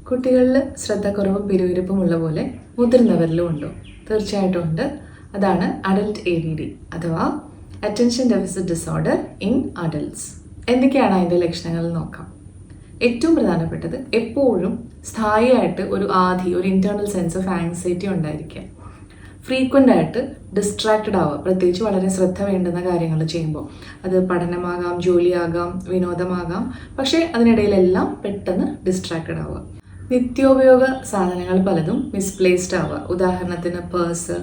കുട്ടികളിൽ ശ്രദ്ധക്കുറവും പിരിവിരിപ്പുമുള്ള പോലെ മുതിർന്നവരിലും ഉണ്ടോ? തീർച്ചയായിട്ടും ഉണ്ട്. അതാണ് അഡൽട്ട് ADD അഥവാ attention deficit disorder in adults. എന്തൊക്കെയാണ് അതിൻ്റെ ലക്ഷണങ്ങൾ നോക്കാം. ഏറ്റവും പ്രധാനപ്പെട്ടത് എപ്പോഴും സ്ഥായിയായിട്ട് ഒരു ഇൻറ്റേർണൽ സെൻസ് ഓഫ് ആങ്സൈറ്റി ഉണ്ടായിരിക്കുക. ഫ്രീക്വൻ്റ് ആയിട്ട് ഡിസ്ട്രാക്റ്റഡ് ആവുക, പ്രത്യേകിച്ച് വളരെ ശ്രദ്ധ വേണ്ടുന്ന കാര്യങ്ങൾ ചെയ്യുമ്പോൾ. അത് പഠനമാകാം, ജോലിയാകാം, വിനോദമാകാം. പക്ഷേ അതിനിടയിലെല്ലാം പെട്ടെന്ന് ഡിസ്ട്രാക്റ്റഡ് ആവുക. നിത്യോപയോഗ സാധനങ്ങൾ പലതും മിസ്പ്ലേസ്ഡ് ആവുക. ഉദാഹരണത്തിന് പേഴ്സ്,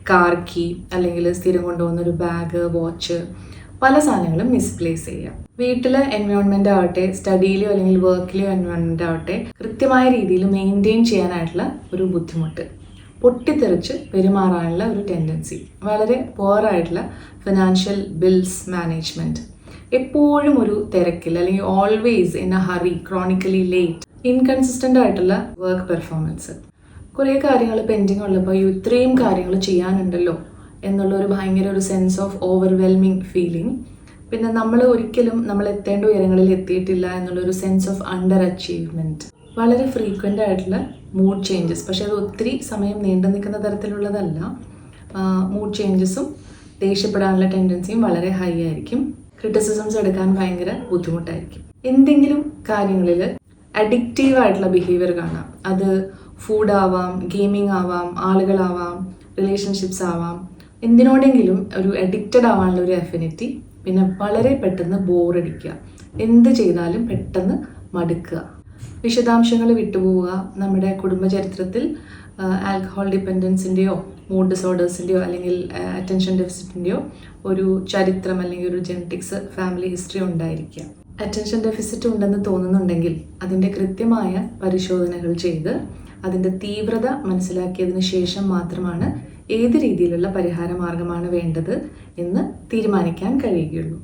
കാർ കീ, അല്ലെങ്കിൽ സ്ഥിരം കൊണ്ടുപോകുന്ന ഒരു ബാഗ്, വാച്ച്, പല സാധനങ്ങളും മിസ്പ്ലേസ് ചെയ്യുക. വീട്ടിലെ എൻവയോൺമെൻ്റ് ആവട്ടെ, സ്റ്റഡിയിലോ അല്ലെങ്കിൽ വർക്കിലെയോ എൻവയോൺമെൻ്റ് ആവട്ടെ, കൃത്യമായ രീതിയിൽ മെയിൻറ്റെയിൻ ചെയ്യാനായിട്ടുള്ള ഒരു ബുദ്ധിമുട്ട്, പൊട്ടിത്തെറിച്ച് പെരുമാറാനുള്ള ഒരു ടെൻഡൻസി, വളരെ പുവറായിട്ടുള്ള ഫിനാൻഷ്യൽ ബിൽസ് മാനേജ്മെൻറ്റ്, എപ്പോഴും ഒരു തിരക്കിൽ അല്ലെങ്കിൽ always in A hurry, chronically late, inconsistent ആയിട്ടുള്ള വർക്ക് പെർഫോമൻസ്. കുറേ കാര്യങ്ങൾ പെൻഡിങ് ഉള്ളപ്പോൾ ഇത്രയും കാര്യങ്ങൾ ചെയ്യാനുണ്ടല്ലോ എന്നുള്ളൊരു ഭയങ്കര ഒരു സെൻസ് ഓഫ് ഓവർവെൽമിങ് ഫീലിംഗ്. പിന്നെ നമ്മൾ എത്തേണ്ട ഉയരങ്ങളിൽ എത്തിയിട്ടില്ല എന്നുള്ളൊരു സെൻസ് ഓഫ് അണ്ടർ അച്ചീവ്മെൻറ്റ്. വളരെ ഫ്രീക്വൻ്റ് ആയിട്ടുള്ള മൂഡ് ചേഞ്ചസ്, പക്ഷെ അത് ഒത്തിരി സമയം നീണ്ടു നിൽക്കുന്ന തരത്തിലുള്ളതല്ല. മൂഡ് ചേഞ്ചസും ദേഷ്യപ്പെടാനുള്ള ടെൻഡൻസിയും വളരെ ഹൈ ആയിരിക്കും. ക്രിറ്റിസിസംസ് എടുക്കാൻ ഭയങ്കര ബുദ്ധിമുട്ടായിരിക്കും. എന്തെങ്കിലും കാര്യങ്ങളിൽ അഡിക്റ്റീവ് ആയിട്ടുള്ള ബിഹേവിയർ കാണാം. അത് ഫുഡ് ആവാം, ഗെയിമിംഗ് ആവാം, ആളുകളാവാം, റിലേഷൻഷിപ്സ് ആവാം. എന്തിനോടെങ്കിലും ഒരു അഡിക്റ്റഡ് ആവാനുള്ള ഒരു അഫിനിറ്റി. പിന്നെ വളരെ പെട്ടെന്ന് ബോറടിക്കുക, എന്ത് ചെയ്താലും പെട്ടെന്ന് മടുക്കുക, വിശദാംശങ്ങൾ വിട്ടുപോവുക. നമ്മുടെ കുടുംബചരിത്രത്തിൽ ആൽക്കഹോൾ ഡിപ്പെൻഡൻസിൻ്റെയോ മൂഡ് ഡിസോർഡേഴ്സിൻ്റെയോ അല്ലെങ്കിൽ അറ്റൻഷൻ ഡെഫിസിറ്റിൻ്റെയോ ഒരു ചരിത്രം അല്ലെങ്കിൽ ഒരു ജെനറ്റിക്സ്, ഫാമിലി ഹിസ്റ്ററി ഉണ്ടായിരിക്കുക. അറ്റൻഷൻ ഡെഫിസിറ്റ് ഉണ്ടെന്ന് തോന്നുന്നുണ്ടെങ്കിൽ അതിൻ്റെ കൃത്യമായ പരിശോധനകൾ ചെയ്ത് അതിൻ്റെ തീവ്രത മനസ്സിലാക്കിയതിന് ശേഷം മാത്രമാണ് ഏത് രീതിയിലുള്ള പരിഹാര മാർഗമാണ് വേണ്ടത് എന്ന് തീരുമാനിക്കാൻ കഴിയുകയുള്ളൂ.